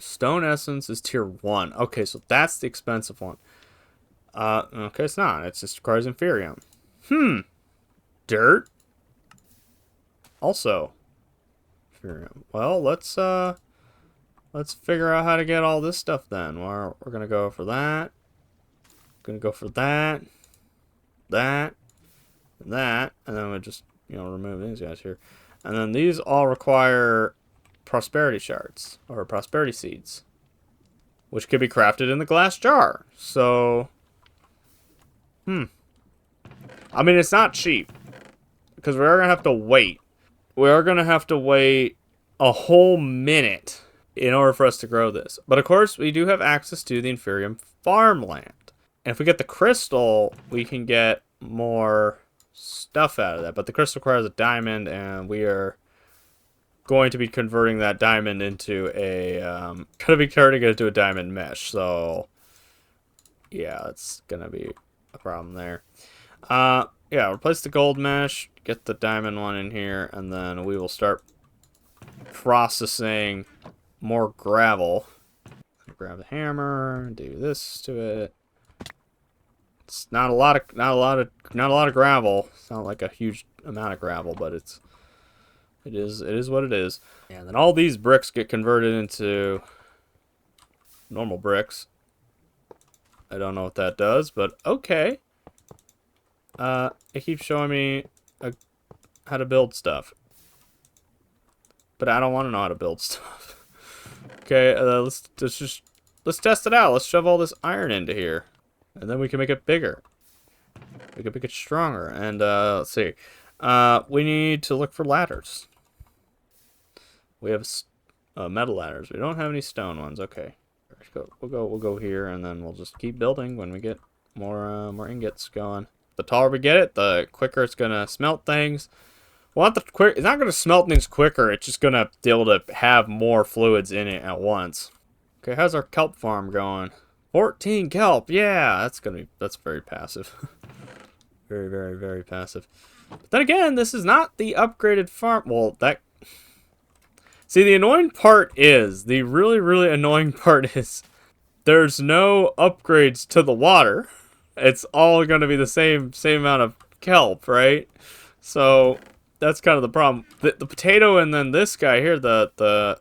Stone essence is tier 1. Okay, so that's the expensive one. Okay, it's not. It just requires inferium. Dirt. Also, inferium. Well, let's figure out how to get all this stuff then. We're gonna go for that. Gonna go for that, that, and that, and then we'll just, remove these guys here. And then these all require prosperity shards, or prosperity seeds, which could be crafted in the glass jar. So, I mean, it's not cheap, because we are going to have to wait. We are going to have to wait a whole minute in order for us to grow this. But of course, we do have access to the Inferium farmland. And if we get the crystal, we can get more stuff out of that. But the crystal requires a diamond, and we are going to be converting that diamond into a diamond mesh. So yeah, it's gonna be a problem there. Yeah, replace the gold mesh, get the diamond one in here, and then we will start processing more gravel. Grab the hammer, do this to it. It's not a lot of gravel. It's not like a huge amount of gravel, but it is what it is. And then all these bricks get converted into normal bricks. I don't know what that does, but okay. It keeps showing me how to build stuff, but I don't want to know how to build stuff. Okay, let's test it out. Let's shove all this iron into here, and then we can make it bigger. We can make it stronger. And let's see. We need to look for ladders. We have metal ladders. We don't have any stone ones. Okay, we'll go here, and then we'll just keep building when we get more ingots going. The taller we get it, the quicker it's gonna smelt things. Well, it's not gonna smelt things quicker. It's just gonna be able to have more fluids in it at once. Okay, how's our kelp farm going? 14 kelp. Yeah, that's very passive. Very, very, very passive. But then again, this is not the upgraded farm. Well, see, the annoying part is, the really, really annoying part is, there's no upgrades to the water. It's all going to be the same amount of kelp, right? So that's kind of the problem. The potato and then this guy here, the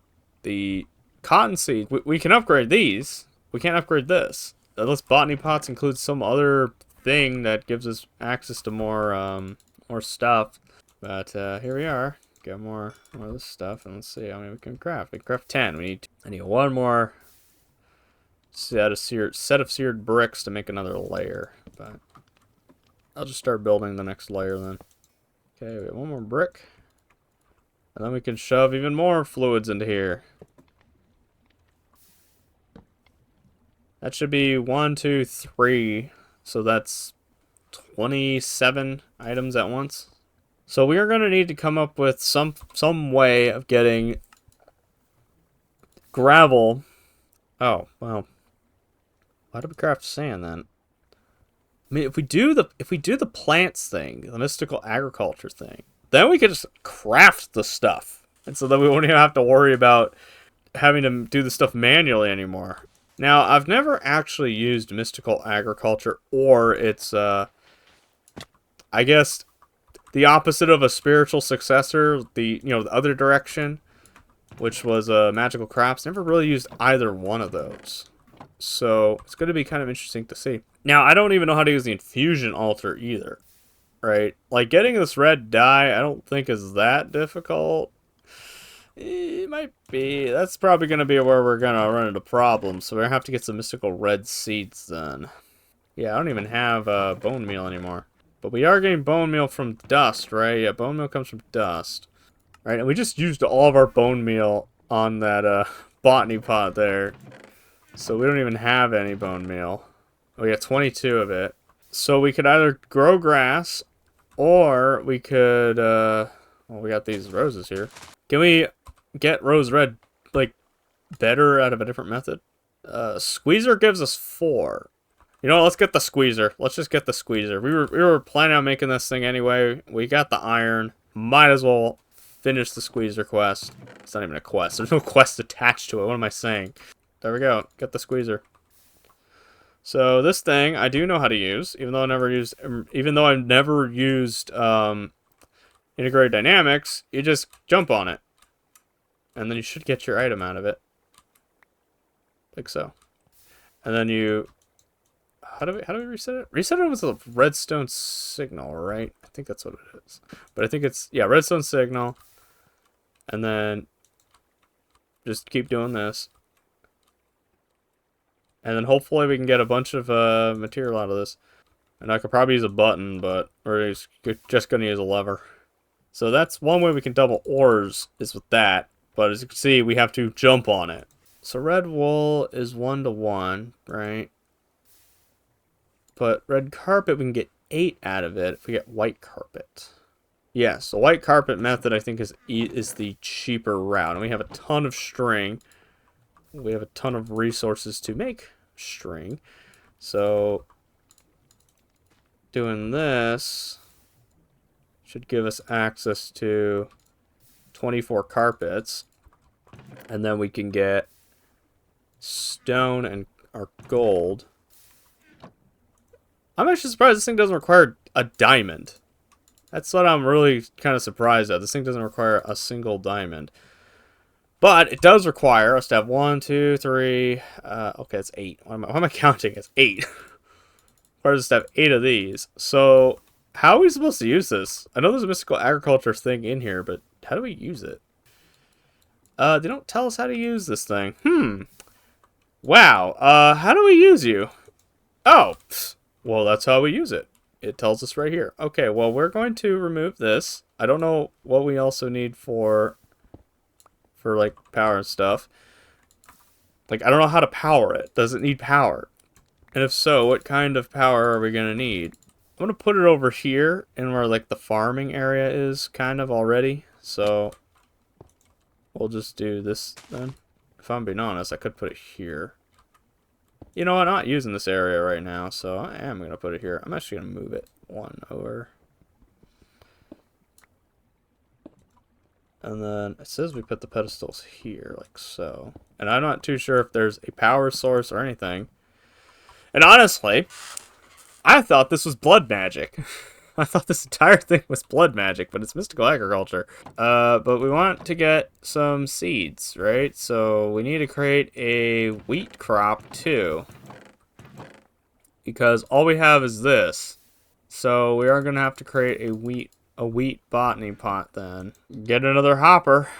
cottonseed, we can upgrade these. We can't upgrade this. Unless botany pots include some other thing that gives us access to more stuff. But here we are. Got more of this stuff, and let's see how many we can craft. We can craft 10. I need one more set of seared bricks to make another layer. But I'll just start building the next layer then. Okay, we got one more brick, and then we can shove even more fluids into here. That should be 1, 2, 3. So that's 27 items at once. So we are going to need to come up with some way of getting gravel. Oh, well. Why do we craft sand then? I mean, if we do the plants thing, the mystical agriculture thing, then we could just craft the stuff. And so then we won't even have to worry about having to do the stuff manually anymore. Now, I've never actually used mystical agriculture, or it's I guess the opposite of a spiritual successor, the other direction, which was magical crops. Never really used either one of those. So it's going to be kind of interesting to see. Now, I don't even know how to use the infusion altar either, right? Like, getting this red dye, I don't think is that difficult. It might be. That's probably going to be where we're going to run into problems. So we're going to have to get some mystical red seeds then. Yeah, I don't even have bone meal anymore. But we are getting bone meal from dust, right? Yeah, bone meal comes from dust. Right, and we just used all of our bone meal on that botany pot there. So we don't even have any bone meal. We got 22 of it. So we could either grow grass, or we could, well, we got these roses here. Can we get rose red, like, better out of a different method? Squeezer gives us 4. You know what, let's get the squeezer. Let's just get the squeezer. We were planning on making this thing anyway. We got the iron. Might as well finish the squeezer quest. It's not even a quest. There's no quest attached attached to it. What am I saying? There we go. Get the squeezer. So this thing I do know how to use, even though I've never used integrated dynamics. You just jump on it, and then you should get your item out of it, like so. And then you, how do we reset it? Reset it with a redstone signal, right? I think that's what it is. But I think it's, yeah, redstone signal. And then just keep doing this. And then hopefully we can get a bunch of material out of this. And I could probably use a button, but we're just going to use a lever. So that's one way we can double ores, is with that. But as you can see, we have to jump on it. So red wool is 1-to-1, right? But red carpet, we can get 8 out of it if we get white carpet. Yes, the white carpet method, I think, is the cheaper route. And we have a ton of string. We have a ton of resources to make string. So doing this should give us access to 24 carpets. And then we can get stone and our gold. I'm actually surprised this thing doesn't require a diamond. That's what I'm really kind of surprised at. This thing doesn't require a single diamond. But it does require us to have 1, 2, 3. Okay, it's 8. Why am I counting? It's 8. Requires us to have 8 of these. So how are we supposed to use this? I know there's a mystical agriculture thing in here, but how do we use it? They don't tell us how to use this thing. Wow. How do we use you? Oh, well, that's how we use it. It tells us right here. Okay, well, we're going to remove this. I don't know what we also need for like power and stuff. Like, I don't know how to power it. Does it need power? And if so, what kind of power are we going to need? I'm going to put it over here in where like the farming area is kind of already. So we'll just do this then. If I'm being honest, I could put it here. You know what? I'm not using this area right now, so I am going to put it here. I'm actually going to move it 1 over. And then it says we put the pedestals here, like so. And I'm not too sure if there's a power source or anything. And honestly, I thought this was blood magic. I thought this entire thing was blood magic, but it's mystical agriculture. But we want to get some seeds, right? So we need to create a wheat crop too. Because all we have is this. So we are going to have to create a wheat botany pot then. Get another hopper.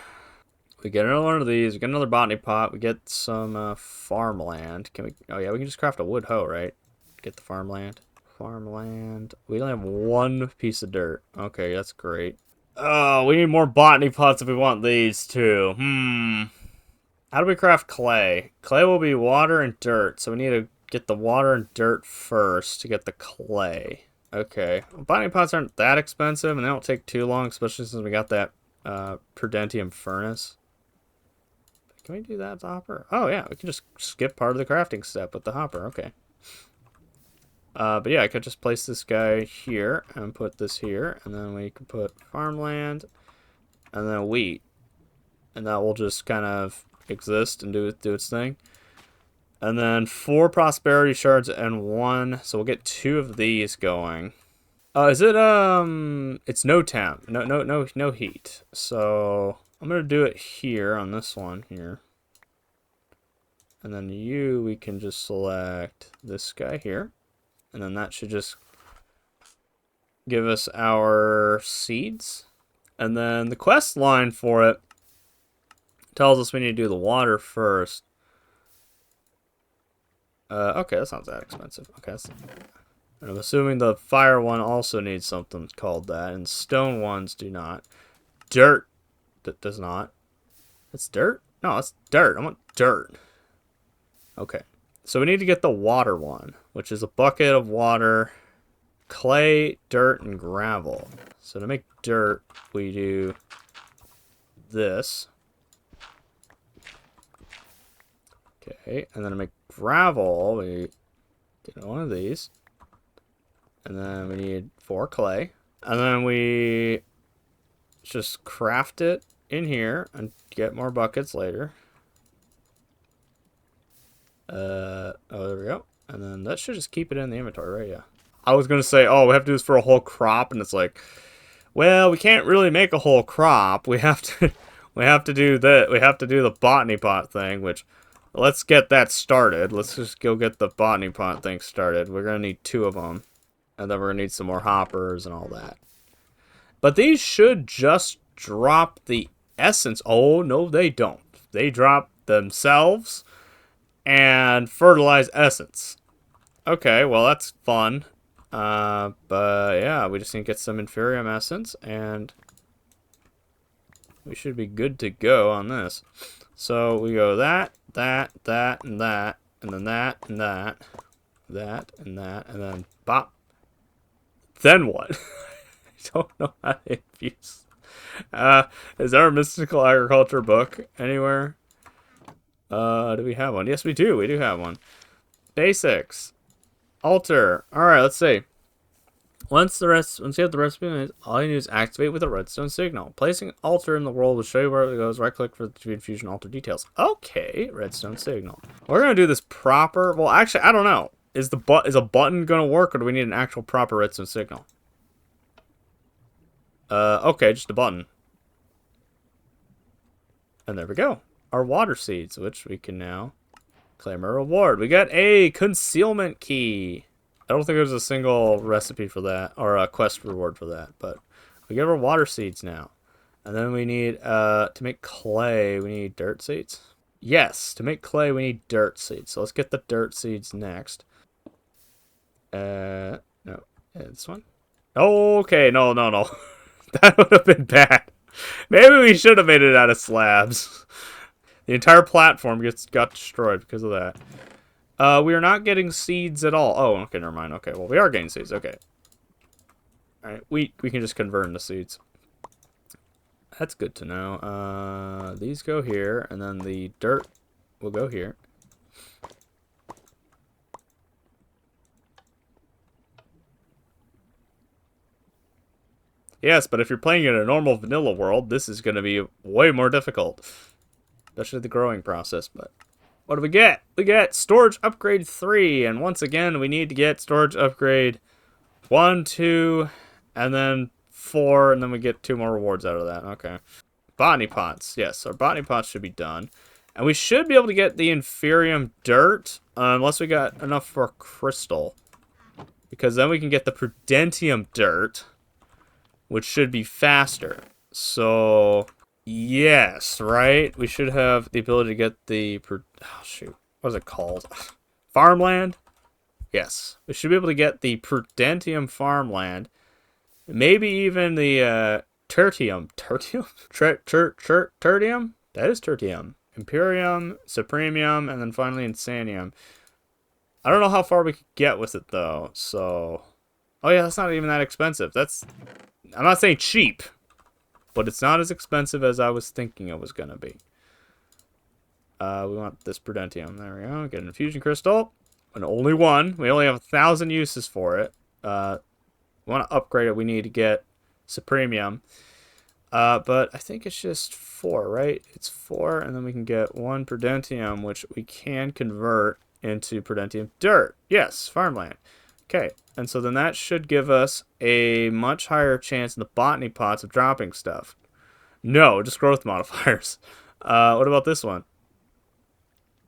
We get another one of these. We get another botany pot. We get some farmland. Can we? Oh yeah, we can just craft a wood hoe, right? Get the farmland. Farmland. We only have 1 piece of dirt. Okay, that's great. Oh, we need more botany pots if we want these too. How do we craft clay? Clay will be water and dirt, so we need to get the water and dirt first to get the clay. Okay. Botany pots aren't that expensive, and they don't take too long, especially since we got that Prudentium furnace. Can we do that with the hopper? Oh, yeah. We can just skip part of the crafting step with the hopper. Okay. But yeah, I could just place this guy here and put this here, and then we can put farmland and then wheat. And that will just kind of exist and do its thing. And then 4 prosperity shards and 1, so we'll get 2 of these going. Is it it's no temp, no heat. So I'm gonna do it here on this one here. And then we can just select this guy here. And then that should just give us our seeds. And then the quest line for it tells us we need to do the water first. Okay, that's not that expensive. Okay, and I'm assuming the fire one also needs something called that, and stone ones do not. Dirt that does not. It's dirt? No, it's dirt. I want dirt. Okay, so we need to get the water one, which is a bucket of water, clay, dirt, and gravel. So to make dirt, we do this. Okay, and then to make gravel, we get one of these. And then we need 4 clay. And then we just craft it in here and get more buckets later. Oh, there we go. And then that should just keep it in the inventory, right? Yeah. I was gonna say, oh, we have to do this for a whole crop, and it's like, well, we can't really make a whole crop. We have to, we have to do that. We have to do the botany pot thing, which, let's get that started. Let's just go get the botany pot thing started. We're gonna need 2 of them, and then we're gonna need some more hoppers and all that. But these should just drop the essence. Oh, no, they don't. They drop themselves and fertilize essence. Okay, well, that's fun. But yeah, we just need to get some Inferium essence, and we should be good to go on this. So we go that, that, that, and that, and then that, and that, that, and that, and then bop. Then what? I don't know how to infuse. Is there a mystical agriculture book anywhere? Do we have one? Yes, we do. We do have one. Basics. Altar. Alright, let's see. Once you have the recipe, all you need is activate with a redstone signal. Placing an altar in the world will show you where it goes. Right click for the infusion altar details. Okay, redstone signal. We're gonna do this proper. Well, actually, I don't know. Is a button gonna work, or do we need an actual proper redstone signal? Okay, just a button. And there we go. Our water seeds, which we can now claim a reward. We got a concealment key. I don't think there's a single recipe for that, or a quest reward for that, but we get our water seeds now. And then we need, to make clay, we need dirt seeds. Yes, to make clay, we need dirt seeds. So let's get the dirt seeds next. No, this one. Oh, okay, no. That would have been bad. Maybe we should have made it out of slabs. The entire platform got destroyed because of that. We are not getting seeds at all. Oh, okay, never mind. Okay, well, we are getting seeds. Okay. Alright, we can just convert into seeds. That's good to know. These go here, and then the dirt will go here. Yes, but if you're playing in a normal vanilla world, this is going to be way more difficult. Especially the growing process, but... What do we get? We get storage upgrade 3, and once again, we need to get storage upgrade 1, 2, and then 4, and then we get 2 more rewards out of that. Okay. Botany pots. Yes, our botany pots should be done. And we should be able to get the Inferium dirt, unless we got enough for crystal. Because then we can get the Prudentium dirt, which should be faster. So... Yes, right? We should have the ability to get the... Oh, shoot. What is it called? Farmland? Yes. We should be able to get the Prudentium farmland. Maybe even the Tertium. Tertium? Tertium? That is Tertium. Imperium, Supremium, and then finally Insanium. I don't know how far we could get with it, though. So... Oh, yeah, that's not even that expensive. That's... I'm not saying cheap. But it's not as expensive as I was thinking it was going to be. We want this Prudentium. There we go. Get an infusion crystal. And only one. We only have 1,000 uses for it. We want to upgrade it. We need to get Supremium. But I think it's just 4, right? It's 4, and then we can get 1 Prudentium, which we can convert into Prudentium dirt. Yes, farmland. Okay, and so then that should give us a much higher chance in the botany pots of dropping stuff. No, just growth modifiers. What about this one?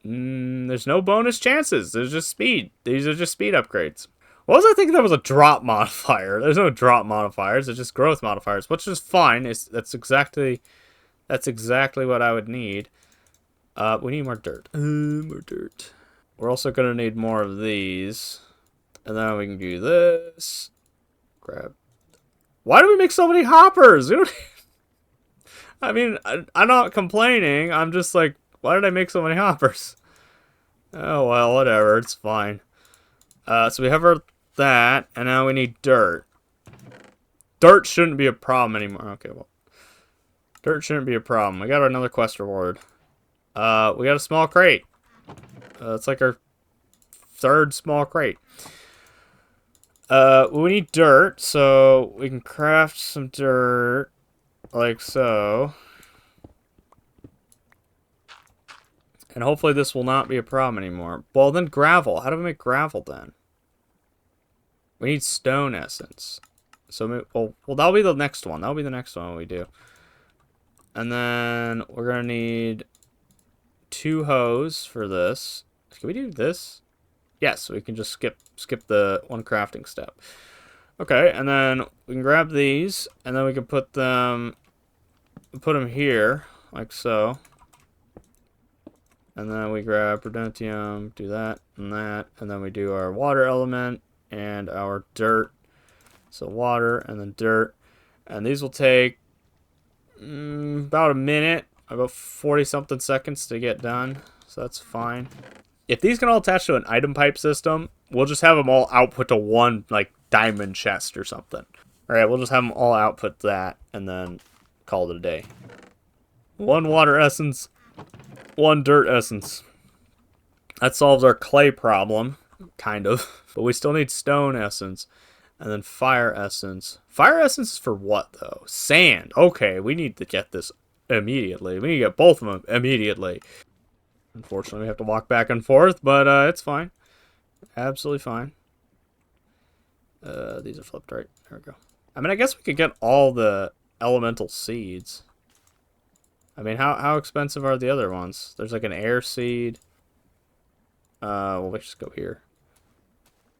There's no bonus chances. There's just speed. These are just speed upgrades. What was I thinking that was a drop modifier? There's no drop modifiers. It's just growth modifiers, which is fine. That's exactly what I would need. We need more dirt. More dirt. We're also gonna need more of these. And then we can do this. Grab. Why do we make so many hoppers? I mean, I'm not complaining. I'm just like, why did I make so many hoppers? Oh, well, whatever. It's fine. So we have that, and now we need dirt. Dirt shouldn't be a problem anymore. Okay, well. Dirt shouldn't be a problem. We got another quest reward. We got a small crate. It's like our 3rd small crate. We need dirt, so we can craft some dirt, like so. And hopefully this will not be a problem anymore. Well, then gravel. How do we make gravel then? We need stone essence. So, well, that'll be the next one. That'll be the next one we do. And then we're going to need 2 hose for this. Can we do this? Yes, we can just skip the one crafting step. Okay, and then we can grab these, and then we can put them here, like so. And then we grab Prudentium, do that, and then we do our water element and our dirt. So water and then dirt. And these will take about a minute, about 40-something seconds to get done. So that's fine. If these can all attach to an item pipe system, we'll just have them all output to one, like, diamond chest or something. Alright, we'll just have them all output that, and then call it a day. 1 water essence, 1 dirt essence. That solves our clay problem, kind of. But we still need stone essence, and then fire essence. Fire essence is for what, though? Sand. Okay, we need to get this immediately. We need to get both of them immediately. Unfortunately, we have to walk back and forth, but it's fine. Absolutely fine. These are flipped, right? There we go. I mean, I guess we could get all the elemental seeds. I mean, how expensive are the other ones? There's like an air seed. Well, let's just go here.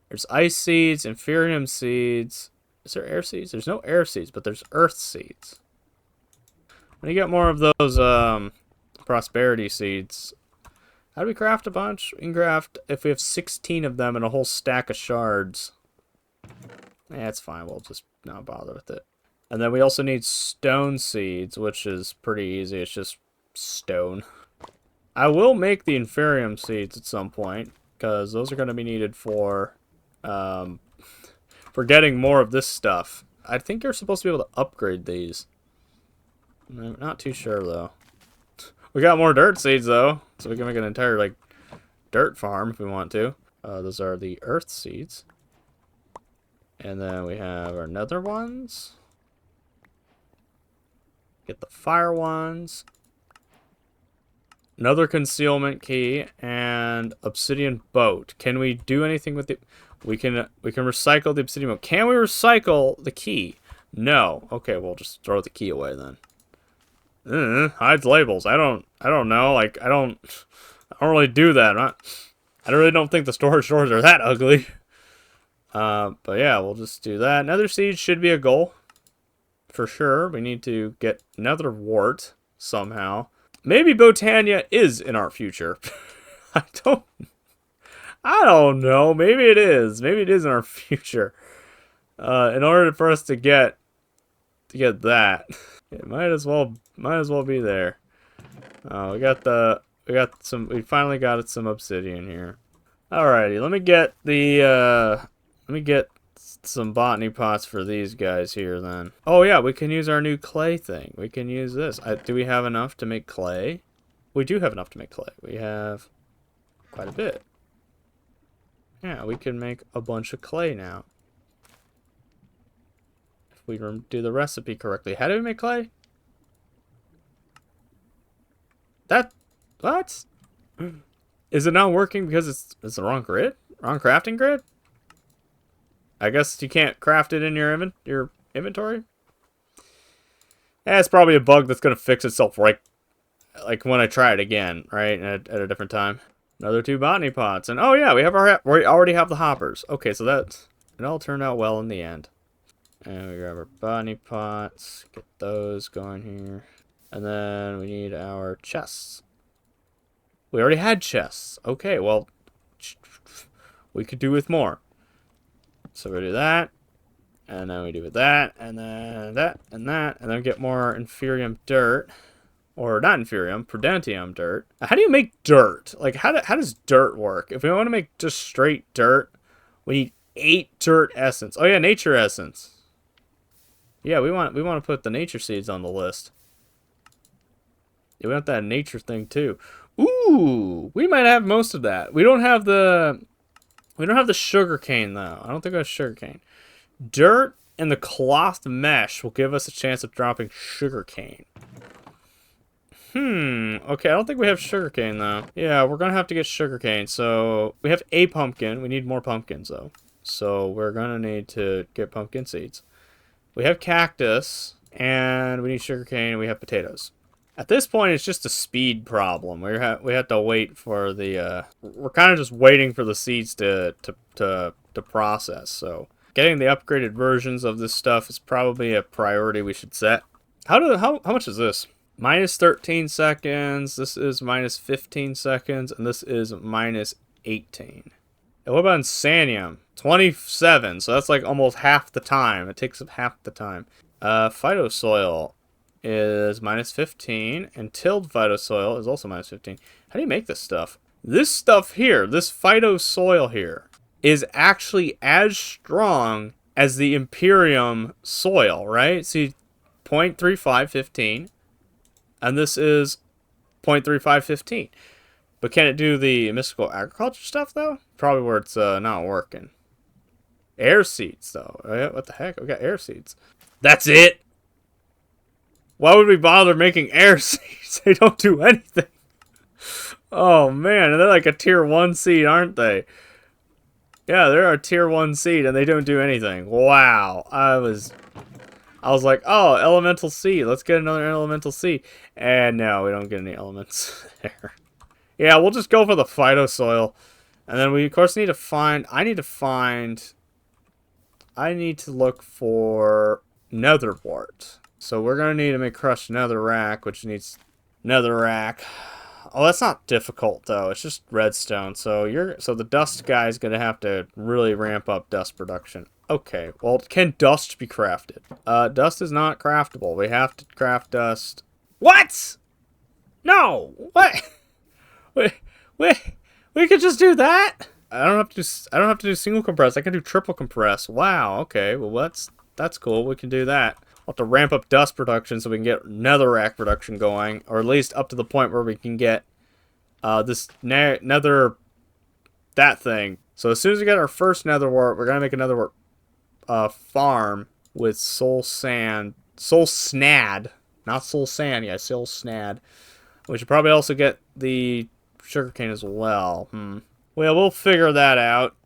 There's ice seeds, inferium seeds. Is there air seeds? There's no air seeds, but there's earth seeds. When you get more of those prosperity seeds, how do we craft a bunch? We can craft, if we have 16 of them and a whole stack of shards. Yeah, it's fine. We'll just not bother with it. And then we also need stone seeds, which is pretty easy. It's just stone. I will make the inferium seeds at some point, because those are going to be needed for getting more of this stuff. I think you're supposed to be able to upgrade these. I'm not too sure, though. We got more dirt seeds, though, so we can make an entire, like, dirt farm if we want to. Those are the earth seeds. And then we have our nether ones. Get the fire ones. Another concealment key and obsidian boat. Can we do anything with the... We can recycle the obsidian boat. Can we recycle the key? No. Okay, we'll just throw the key away then. Hides labels. I don't know. Like, I don't really do that. I really don't think the storage doors are that ugly. But yeah, we'll just do that. Nether seeds should be a goal. For sure. We need to get nether wart somehow. Maybe Botania is in our future. I don't know. Maybe it is. Maybe it is in our future. In order for us to get that, it might as well be there. We finally got some obsidian here. Alrighty, let me get some botany pots for these guys here then. Oh yeah, we can use our new clay thing. We can use this. Do we have enough to make clay? We do have enough to make clay. We have quite a bit. Yeah, we can make a bunch of clay now. If we do the recipe correctly. How do we make clay? What? Is it not working because it's the wrong grid? Wrong crafting grid? I guess you can't craft it in your inventory? Yeah, it's probably a bug that's going to fix itself right like when I try it again, right? At a different time. Another 2 botany pots. And oh yeah, we already have the hoppers. Okay, so it all turned out well in the end. And we grab our botany pots, get those going here. And then we need our chests. We already had chests. Okay, well, we could do with more. So we do that, and then we do with that, and then that, and that, and then get more inferium dirt. Or not inferium, prudentium dirt. How do you make dirt? Like, how does dirt work? If we want to make just straight dirt, we need 8 dirt essence. Oh yeah, nature essence. Yeah, we want to put the nature seeds on the list. Yeah, we want that nature thing too. Ooh, we might have most of that. We don't have the sugar cane though. I don't think we have sugar cane. Dirt and the cloth mesh will give us a chance of dropping sugar cane. Okay, I don't think we have sugarcane, though. Yeah, we're gonna have to get sugarcane. So, we have a pumpkin. We need more pumpkins, though. So, we're gonna need to get pumpkin seeds. We have cactus, and we need sugarcane, and we have potatoes. At this point, it's just a speed problem. We have to wait for the, we're kind of just waiting for the seeds to process. So, getting the upgraded versions of this stuff is probably a priority we should set. How much is this? Minus 13 seconds. This is minus 15 seconds, and this is minus 18. And what about insanium? 27. So that's like almost half the time. It takes up half the time. Phytosoil is minus 15, and tilled phytosoil is also minus 15. How do you make this stuff? This stuff here, this phytosoil here, is actually as strong as the Imperium soil, right? See, 0.3515, and this is 0.3515. But can it do the mystical agriculture stuff, though? Probably where it's not working. Air seeds, though. What the heck? We got air seeds. That's it? Why would we bother making air seeds? They don't do anything. Oh, man. They're like a tier 1 seed, aren't they? Yeah, they're a tier 1 seed, and they don't do anything. Wow. I was like, oh, elemental seed. Let's get another elemental seed. And no, we don't get any elements there. Yeah, we'll just go for the phytosoil. And then we, of course, need to find... I need to look for nether wart. So we're going to need to make crushed netherrack, which needs netherrack. Oh, that's not difficult, though. It's just redstone. So the dust guy is going to have to really ramp up dust production. Okay, well, can dust be crafted? Dust is not craftable. We have to craft dust. What? No! What? We could just do that? I don't have to do single compress. I can do triple compress. Wow, okay. Well, that's cool. We can do that. We'll have to ramp up dust production so we can get netherrack production going, or at least up to the point where we can get this nether that thing. So as soon as we get our first nether wart, we're gonna make another farm with soul snad, not soul sand. Yeah, soul snad. We should probably also get the sugarcane as well. Well, we'll figure that out.